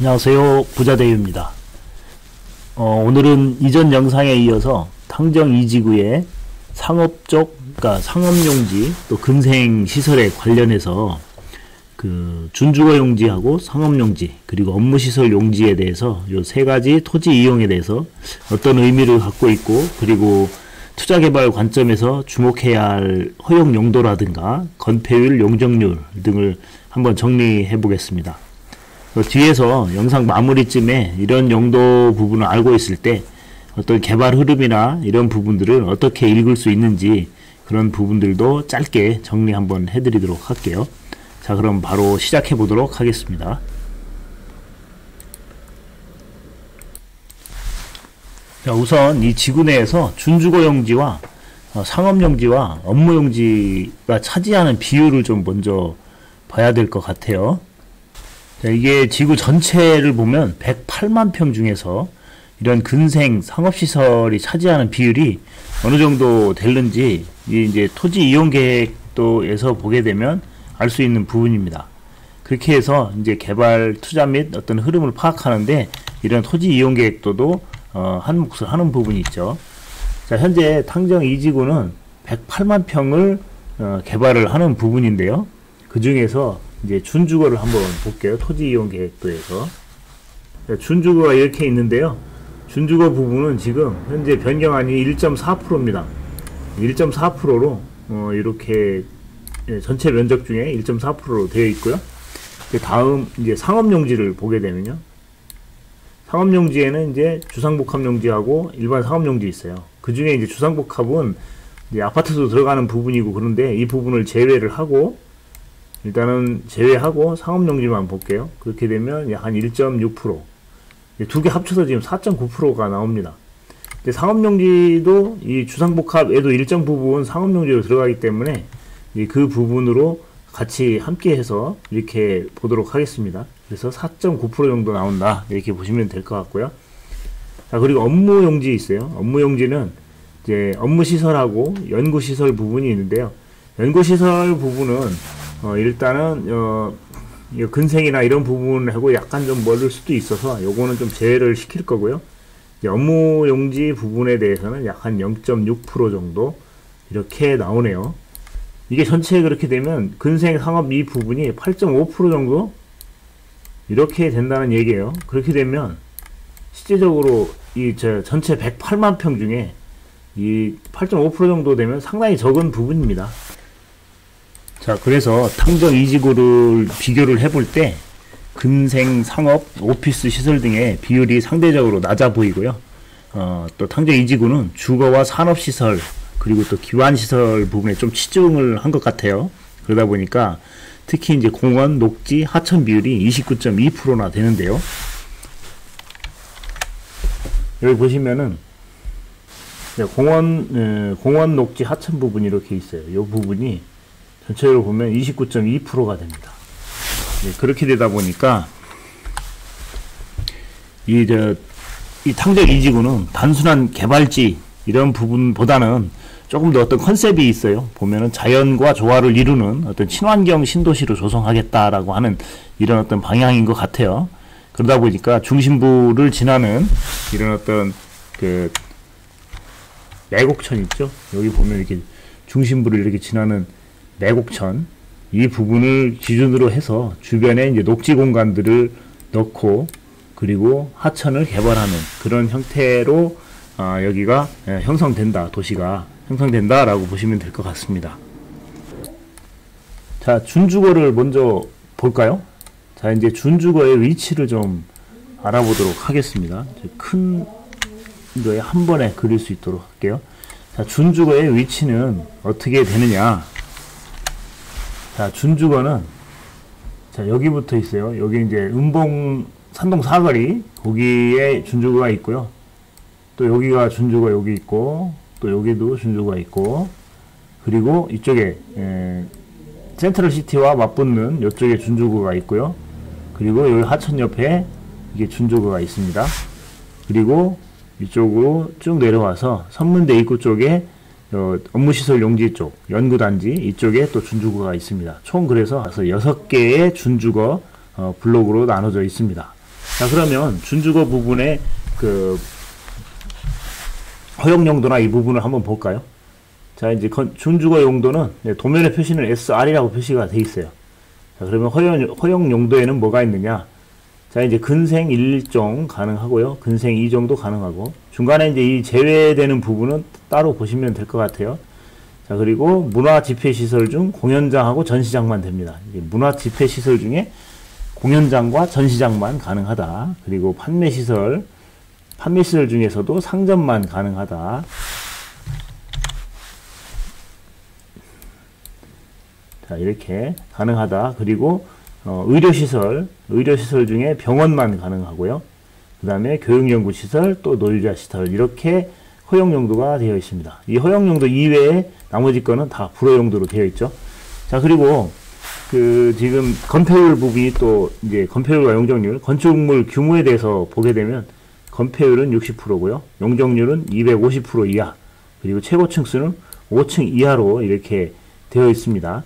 안녕하세요, 부자대유입니다. 오늘은 이전 영상에 이어서 탕정 2지구의 상업적, 그러니까 상업용지 또 근생시설에 관련해서 그 준주거용지하고 상업용지 그리고 업무시설 용지에 대해서 요 세 가지 토지 이용에 대해서 어떤 의미를 갖고 있고, 그리고 투자개발 관점에서 주목해야 할 허용 용도라든가 건폐율, 용적률 등을 한번 정리해 보겠습니다. 뒤에서 영상 마무리쯤에 이런 용도 부분을 알고 있을 때 어떤 개발 흐름이나 이런 부분들을 어떻게 읽을 수 있는지 그런 부분들도 짧게 정리 한번 해드리도록 할게요. 자, 그럼 바로 시작해 보도록 하겠습니다. 자, 우선 이 지구 내에서 준주거용지와 상업용지와 업무용지가 차지하는 비율을 좀 먼저 봐야 될 것 같아요. 자, 이게 지구 전체를 보면 108만 평 중에서 이런 근생 상업시설이 차지하는 비율이 어느 정도 되는지 이제 토지 이용 계획도에서 보게 되면 알 수 있는 부분입니다. 그렇게 해서 이제 개발 투자 및 어떤 흐름을 파악하는데 이런 토지 이용 계획도도 한 몫을 하는 부분이 있죠. 자, 현재 탕정 2지구는 108만 평을 개발을 하는 부분인데요. 그 중에서 이제 준주거를 한번 볼게요. 토지 이용 계획도에서. 자, 준주거가 이렇게 있는데요. 준주거 부분은 지금 현재 변경안이 1.4%입니다. 1.4%로 이렇게 전체 면적 중에 1.4%로 되어 있고요. 다음 이제 상업용지를 보게 되면요. 상업용지에는 이제 주상복합용지하고 일반 상업용지 있어요. 그 중에 이제 주상복합은 이제 아파트도 들어가는 부분이고 그런데 이 부분을 제외를 하고 일단은 제외하고 상업용지만 볼게요. 그렇게 되면 한 1.6%. 두 개 합쳐서 지금 4.9%가 나옵니다. 상업용지도 이 주상복합에도 일정 부분 상업용지로 들어가기 때문에 그 부분으로 같이 함께 해서 이렇게 보도록 하겠습니다. 그래서 4.9% 정도 나온다. 이렇게 보시면 될 것 같고요. 자, 그리고 업무용지 있어요. 업무용지는 이제 업무시설하고 연구시설 부분이 있는데요. 연구시설 부분은 일단은 근생이나 이런 부분하고 약간 좀 멀을 수도 있어서 요거는 좀 제외를 시킬 거고요. 업무용지 부분에 대해서는 약 한 0.6% 정도 이렇게 나오네요. 이게 전체에 그렇게 되면 근생 상업 이 부분이 8.5% 정도 이렇게 된다는 얘기예요. 그렇게 되면 실제적으로 이 전체 108만 평 중에 이 8.5% 정도 되면 상당히 적은 부분입니다. 자, 그래서 탕정 2지구를 비교를 해볼 때 근생 상업, 오피스 시설 등의 비율이 상대적으로 낮아 보이고요. 또 탕정 2지구는 주거와 산업시설 그리고 또 기반시설 부분에 좀 치중을 한 것 같아요. 그러다 보니까 특히 이제 공원, 녹지, 하천 비율이 29.2%나 되는데요. 여기 보시면은 공원, 녹지, 하천 부분이 이렇게 있어요. 이 부분이 전체적으로 보면 29.2%가 됩니다. 그렇게 되다 보니까 이 탕정 2지구는 단순한 개발지 이런 부분보다는 조금 더 어떤 컨셉이 있어요. 보면은 자연과 조화를 이루는 어떤 친환경 신도시로 조성하겠다라고 하는 이런 어떤 방향인 것 같아요. 그러다 보니까 중심부를 지나는 이런 어떤 그 매곡천 있죠. 여기 보면 이렇게 중심부를 이렇게 지나는 매곡천 이 부분을 기준으로 해서 주변에 이제 녹지 공간들을 넣고 그리고 하천을 개발하는 그런 형태로 여기가 형성된다. 도시가 형성된다 라고 보시면 될 것 같습니다. 자, 준주거를 먼저 볼까요? 자, 이제 준주거의 위치를 좀 알아보도록 하겠습니다. 큰 거에 한 번에 그릴 수 있도록 할게요. 자, 준주거의 위치는 어떻게 되느냐? 자, 준주거는 자, 여기부터 있어요. 여기 이제 은봉 산동 사거리 거기에 준주거가 있고요. 또 여기가 준주거 여기 있고 또 여기도 준주거가 있고 그리고 이쪽에 센트럴시티와 맞붙는 이쪽에 준주거가 있고요. 그리고 여기 하천 옆에 이게 준주거가 있습니다. 그리고 이쪽으로 쭉 내려와서 선문대 입구 쪽에 업무시설 용지 쪽, 연구단지 이쪽에 또 준주거가 있습니다. 총 그래서 6개의 준주거 블록으로 나눠져 있습니다. 자, 그러면 준주거 부분의 그 허용 용도나 이 부분을 한번 볼까요? 자, 이제 준주거 용도는 도면의 표시는 SR이라고 표시가 돼 있어요. 자, 그러면 허용 용도에는 뭐가 있느냐? 자, 이제 근생 1종 가능하고요. 근생 2종도 가능하고, 중간에 이제 이 제외되는 부분은 따로 보시면 될 것 같아요. 자, 그리고 문화 집회 시설 중 공연장하고 전시장만 됩니다. 문화 집회 시설 중에 공연장과 전시장만 가능하다. 그리고 판매 시설 중에서도 상점만 가능하다. 자, 이렇게 가능하다. 그리고 의료시설 중에 병원만 가능하고요. 그 다음에 교육연구시설, 또 놀이자시설, 이렇게 허용용도가 되어 있습니다. 이 허용용도 이외에 나머지 거는 다 불허용도로 되어 있죠. 자, 그리고 지금 건폐율 부분이 또 이제 건폐율과 용적률, 건축물 규모에 대해서 보게 되면 건폐율은 60%고요. 용적률은 250% 이하, 그리고 최고 층수는 5층 이하로 이렇게 되어 있습니다.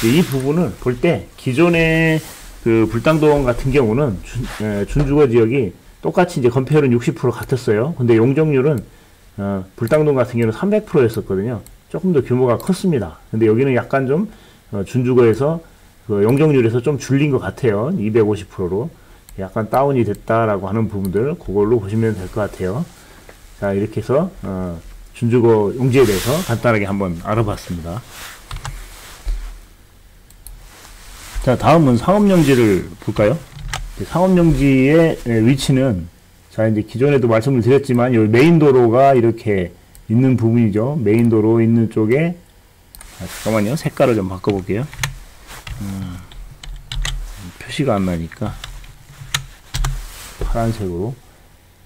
이 부분을 볼 때 기존의 그 불당동 같은 경우는 준주거 지역이 똑같이 이제 건폐율은 60% 같았어요. 근데 용적률은 불당동 같은 경우는 300%였었거든요. 조금 더 규모가 컸습니다. 근데 여기는 약간 좀 준주거에서 그 용적률에서 좀 줄린 것 같아요. 250%로 약간 다운이 됐다라고 하는 부분들, 그걸로 보시면 될 것 같아요. 자, 이렇게 해서 준주거 용지에 대해서 간단하게 한번 알아봤습니다. 자, 다음은 상업용지를 볼까요? 상업용지의 위치는, 자, 이제 기존에도 말씀을 드렸지만, 여기 메인도로가 이렇게 있는 부분이죠. 메인도로 있는 쪽에, 잠깐만요. 색깔을 좀 바꿔볼게요. 표시가 안 나니까. 파란색으로.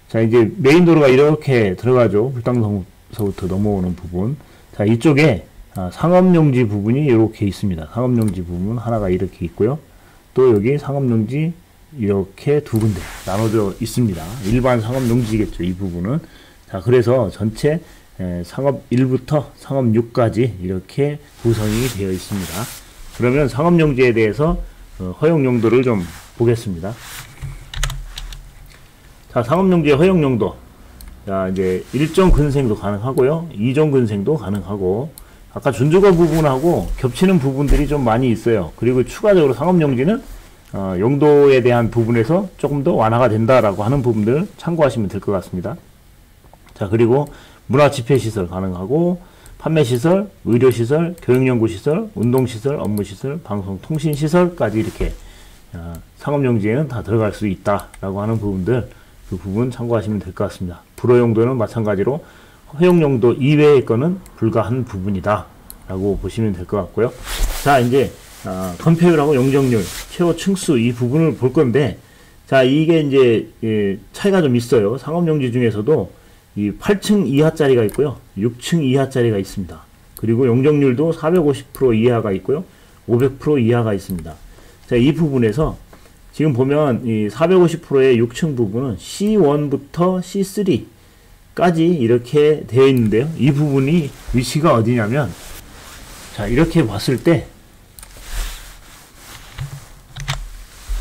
자, 이제 메인도로가 이렇게 들어가죠. 불당동서부터 넘어오는 부분. 자, 이쪽에 상업용지 부분이 이렇게 있습니다. 상업용지 부분 하나가 이렇게 있고요. 또 여기 상업용지 이렇게 두 군데 나눠져 있습니다. 일반 상업용지겠죠, 이 부분은. 자, 그래서 전체 상업 1부터 상업 6까지 이렇게 구성이 되어 있습니다. 그러면 상업용지에 대해서 허용용도를 좀 보겠습니다. 자, 상업용지의 허용용도. 자, 이제 1종 근생도 가능하고요. 2종 근생도 가능하고, 아까 준주거 부분하고 겹치는 부분들이 좀 많이 있어요. 그리고 추가적으로 상업용지는 용도에 대한 부분에서 조금 더 완화가 된다라고 하는 부분들 참고하시면 될 것 같습니다. 자, 그리고 문화집회시설 가능하고, 판매시설, 의료시설, 교육연구시설, 운동시설, 업무시설, 방송통신시설까지 이렇게 상업용지에는 다 들어갈 수 있다라고 하는 부분들, 그 부분 참고하시면 될 것 같습니다. 불허용도는 마찬가지로 허용용도 이외의 거는 불가한 부분이다 라고 보시면 될 것 같고요. 자, 이제 건폐율하고 용적률, 최고 층수 이 부분을 볼 건데, 자, 이게 이제 차이가 좀 있어요. 상업용지 중에서도 이 8층 이하짜리가 있고요, 6층 이하짜리가 있습니다. 그리고 용적률도 450% 이하가 있고요, 500% 이하가 있습니다. 자, 이 부분에서 지금 보면 이 450%의 6층 부분은 C1부터 C3까지 이렇게 되어 있는데요. 이 부분이 위치가 어디냐면, 자, 이렇게 봤을 때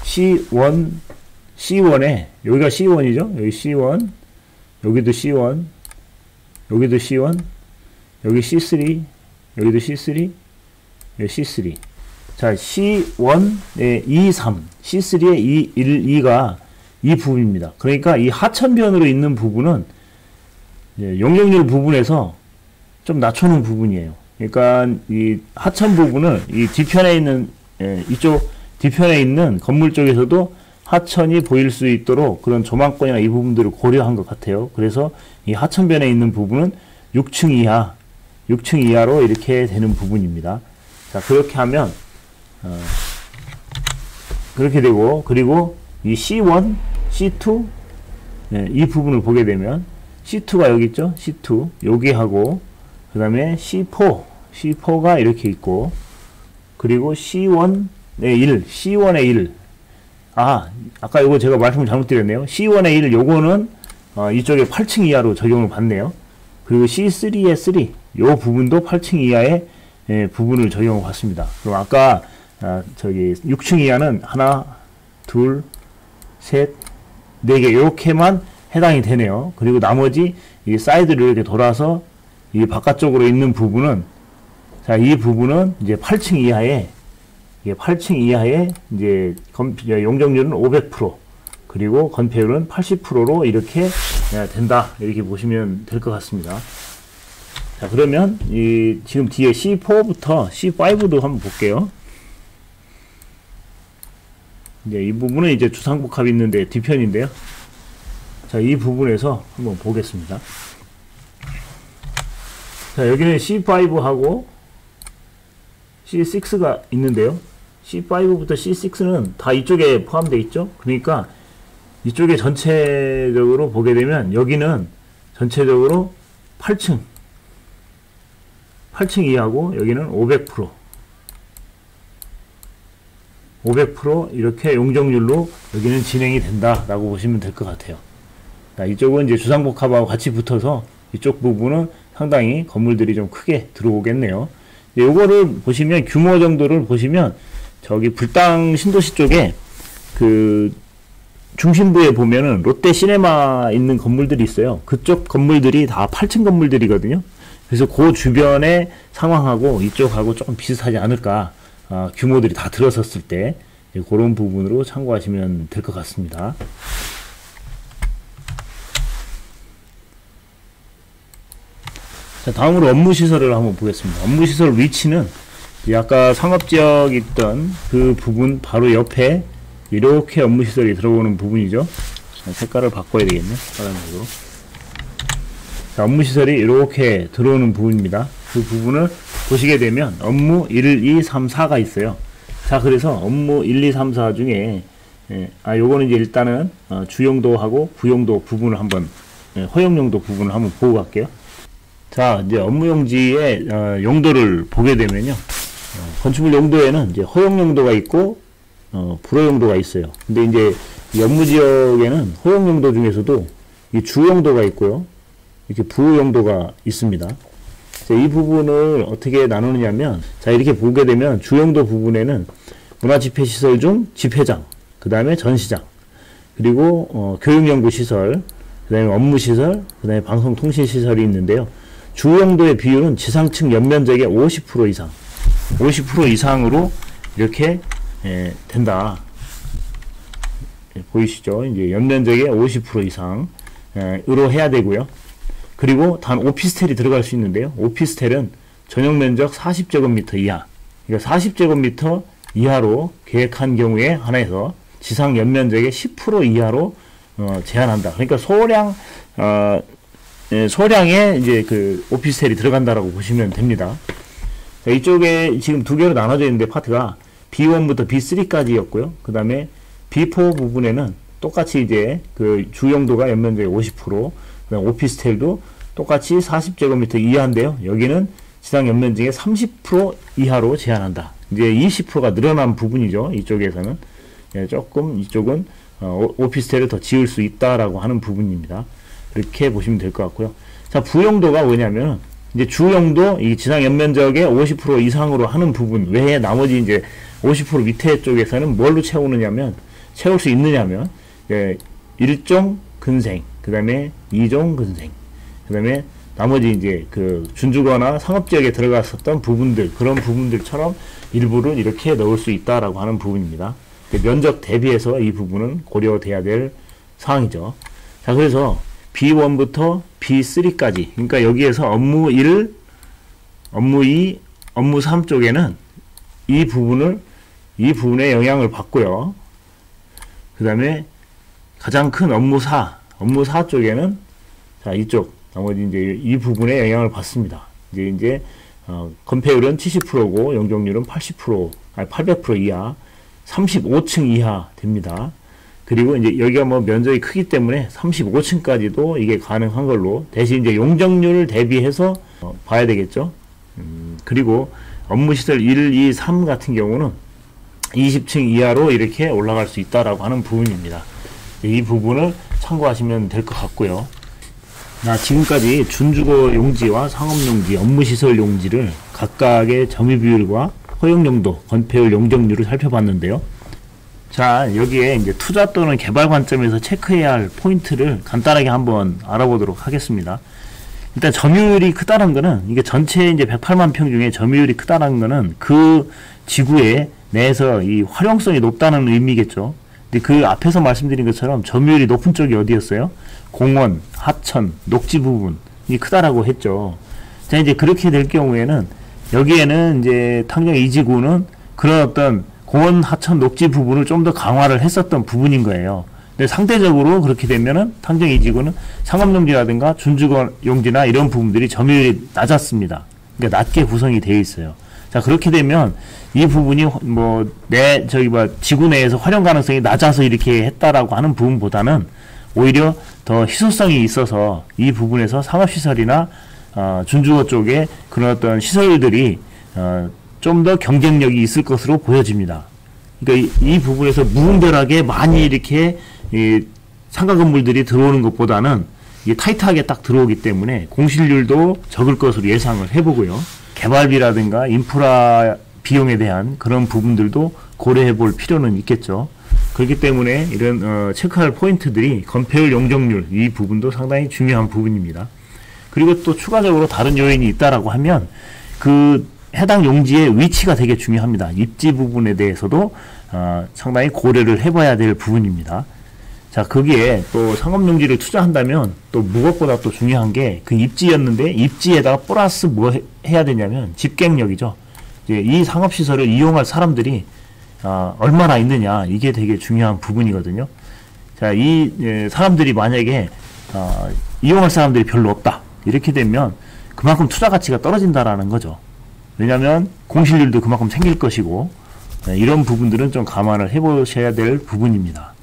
C1에 여기가 C1이죠. 여기 C1, 여기도 C1, 여기도 C1, 여기 C3, 여기도 C3, 여기 C3. 자, C1의 2, 3, C3의 2, 1, 2가 이 부분입니다. 그러니까 이 하천변으로 있는 부분은 용적률 부분에서 좀 낮춰놓은 부분이에요. 그러니까 이 하천 부분을 이 뒤편에 있는 이쪽 뒤편에 있는 건물 쪽에서도 하천이 보일 수 있도록 그런 조망권이나 이 부분들을 고려한 것 같아요. 그래서 이 하천변에 있는 부분은 6층 이하로 이렇게 되는 부분입니다. 자, 그렇게 하면 그렇게 되고, 그리고 이 C1, C2 이 부분을 보게 되면 C2가 여기 있죠. C2 여기 하고, 그 다음에 C4가 이렇게 있고, 그리고 C1의 1 아까 요거 제가 말씀을 잘못 드렸네요. C1의 1 요거는 이쪽에 8층 이하로 적용을 받네요. 그리고 C3의 3 요 부분도 8층 이하의 부분을 적용을 받습니다. 그럼 아까 저기 6층 이하는 하나, 둘, 셋, 4개 이렇게만 해당이 되네요. 그리고 나머지 이 사이드를 이렇게 돌아서 이 바깥쪽으로 있는 부분은, 자, 이 부분은 이제 8층 이하에, 이게 8층 이하에 이제 용적률은 500%, 그리고 건폐율은 80%로 이렇게 된다. 이렇게 보시면 될 것 같습니다. 자, 그러면 이 지금 뒤에 C4부터 C5도 한번 볼게요. 이제 이 부분은 이제 주상복합이 있는데 뒤편인데요. 자, 이 부분에서 한번 보겠습니다. 자, 여기는 C5하고 C6가 있는데요. C5부터 C6는 다 이쪽에 포함되어 있죠. 그러니까 이쪽에 전체적으로 보게 되면 여기는 전체적으로 8층 이하고 여기는 500% 이렇게 용적률로 여기는 진행이 된다라고 보시면 될 것 같아요. 자, 이쪽은 이제 주상복합하고 같이 붙어서 이쪽 부분은 상당히 건물들이 좀 크게 들어오겠네요. 요거를 보시면 규모 정도를 보시면 저기 불당 신도시 쪽에 그 중심부에 보면은 롯데 시네마 있는 건물들이 있어요. 그쪽 건물들이 다 8층 건물들이거든요. 그래서 그 주변의 상황하고 이쪽하고 조금 비슷하지 않을까, 규모들이 다 들어섰을 때 그런 부분으로 참고하시면 될 것 같습니다. 자, 다음으로 업무시설을 한번 보겠습니다. 업무시설 위치는 아까 상업지역 있던 그 부분 바로 옆에 이렇게 업무시설이 들어오는 부분이죠. 색깔을 바꿔야 되겠네, 파란색으로. 자, 업무시설이 이렇게 들어오는 부분입니다. 그 부분을 보시게 되면 업무 1, 2, 3, 4가 있어요. 자, 그래서 업무 1, 2, 3, 4 중에 요거는 이제 일단은 주용도하고 부용도 부분을 한번, 허용용도 부분을 한번 보고 갈게요. 자, 이제 업무용지의 용도를 보게 되면요, 건축물 용도에는 이제 허용용도가 있고 불허용도가 있어요. 근데 이제 이 업무지역에는 허용용도 중에서도 이 주용도가 있고요, 이렇게 부용도가 있습니다. 자, 이 부분을 어떻게 나누느냐면, 자, 이렇게 보게 되면 주용도 부분에는 문화집회시설 중 집회장, 그 다음에 전시장, 그리고 교육연구시설, 그 다음에 업무시설, 그 다음에 방송통신시설이 있는데요. 주용도의 비율은 지상층 연면적의 50% 이상, 50% 이상으로 이렇게 된다. 보이시죠? 이제 연면적의 50% 이상으로 해야 되고요. 그리고 단 오피스텔이 들어갈 수 있는데요. 오피스텔은 전용 면적 40제곱미터 이하, 그러니까 40제곱미터 이하로 계획한 경우에 한해서 지상 연면적의 10% 이하로 제한한다. 그러니까 소량의 이제 그 오피스텔이 들어간다라고 보시면 됩니다. 자, 이쪽에 지금 두 개로 나눠져 있는데 파트가 B1부터 B3까지였고요. 그 다음에 B4 부분에는 똑같이 이제 그 주용도가 연면적의 50%, 그다음 오피스텔도 똑같이 40제곱미터 이하인데요. 여기는 지상 연면적의 30% 이하로 제한한다. 이제 20%가 늘어난 부분이죠. 이쪽에서는 조금 이쪽은 오피스텔을 더 지을 수 있다라고 하는 부분입니다. 이렇게 보시면 될 것 같고요. 자, 부용도가 뭐냐면 이제 주용도 이 지상 연면적의 50% 이상으로 하는 부분 외에 나머지 이제 50% 밑에 쪽에서는 뭘로 채울 수 있느냐면 1종 근생, 그 다음에 2종 근생, 그 다음에 나머지 이제 그 준주거나 상업지역에 들어갔었던 부분들, 그런 부분들처럼 일부를 이렇게 넣을 수 있다라고 하는 부분입니다. 면적 대비해서 이 부분은 고려돼야 될 사항이죠. 자, 그래서 B1부터 B3까지, 그러니까 여기에서 업무 1, 업무 2, 업무 3 쪽에는 이 부분에 영향을 받고요. 그 다음에 가장 큰 업무 4 쪽에는 자, 이쪽 나머지 이제 이 부분에 영향을 받습니다. 이제 건폐율은 70%고 용적률은 800% 이하, 35층 이하 됩니다. 그리고 이제 여기가 뭐 면적이 크기 때문에 35층까지도 이게 가능한 걸로, 대신 이제 용적률을 대비해서 봐야 되겠죠. 그리고 업무시설 1, 2, 3 같은 경우는 20층 이하로 이렇게 올라갈 수 있다라고 하는 부분입니다. 이 부분을 참고하시면 될 것 같고요. 지금까지 준주거 용지와 상업용지, 업무시설 용지를 각각의 점유비율과 허용용도, 건폐율, 용적률을 살펴봤는데요. 자, 여기에 이제 투자 또는 개발 관점에서 체크해야 할 포인트를 간단하게 한번 알아보도록 하겠습니다. 일단 점유율이 크다는 거는, 이게 전체 이제 108만 평 중에 점유율이 크다는 거는 그 지구에 내에서 이 활용성이 높다는 의미겠죠. 근데 그 앞에서 말씀드린 것처럼 점유율이 높은 쪽이 어디였어요? 공원, 하천, 녹지 부분이 크다라고 했죠. 자, 이제 그렇게 될 경우에는 여기에는 이제 탕정 2지구는 그런 어떤 공원, 하천, 녹지 부분을 좀 더 강화를 했었던 부분인 거예요. 근데 상대적으로 그렇게 되면은 탕정 2지구는 상업용지라든가 준주거용지나 이런 부분들이 점유율이 낮았습니다. 그러니까 낮게 구성이 되어 있어요. 자, 그렇게 되면 이 부분이 지구 내에서 활용 가능성이 낮아서 이렇게 했다라고 하는 부분보다는 오히려 더 희소성이 있어서 이 부분에서 상업시설이나 준주거 쪽에 그런 어떤 시설들이 좀 더 경쟁력이 있을 것으로 보여집니다. 그러니까 이 부분에서 무분별하게 많이 이렇게 상가 건물들이 들어오는 것보다는 이게 타이트하게 딱 들어오기 때문에 공실률도 적을 것으로 예상을 해보고요. 개발비라든가 인프라 비용에 대한 그런 부분들도 고려해 볼 필요는 있겠죠. 그렇기 때문에 이런 체크할 포인트들이 건폐율 용적률, 이 부분도 상당히 중요한 부분입니다. 그리고 또 추가적으로 다른 요인이 있다라고 하면 그 해당 용지의 위치가 되게 중요합니다. 입지 부분에 대해서도 상당히 고려를 해봐야 될 부분입니다. 자, 거기에 또 상업용지를 투자한다면 또 무엇보다 또 중요한 게 그 입지였는데 입지에다가 플러스 뭐 해야 되냐면 집객력이죠. 이제 이 상업시설을 이용할 사람들이 얼마나 있느냐, 이게 되게 중요한 부분이거든요. 자, 이 사람들이 만약에 이용할 사람들이 별로 없다, 이렇게 되면 그만큼 투자 가치가 떨어진다라는 거죠. 왜냐하면 공실률도 그만큼 생길 것이고, 이런 부분들은 좀 감안을 해보셔야 될 부분입니다.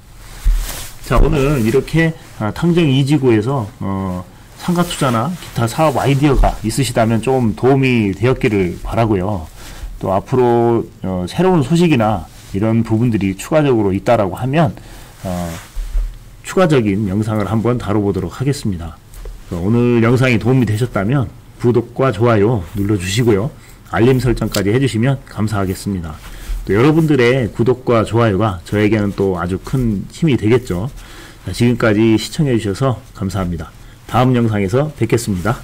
자, 오늘 이렇게 탕정 2지구에서 상가 투자나 기타 사업 아이디어가 있으시다면 좀 도움이 되었기를 바라고요. 또 앞으로 새로운 소식이나 이런 부분들이 추가적으로 있다라고 하면 추가적인 영상을 한번 다뤄보도록 하겠습니다. 오늘 영상이 도움이 되셨다면 구독과 좋아요 눌러주시고요. 알림 설정까지 해주시면 감사하겠습니다. 또 여러분들의 구독과 좋아요가 저에게는 또 아주 큰 힘이 되겠죠. 지금까지 시청해 주셔서 감사합니다. 다음 영상에서 뵙겠습니다.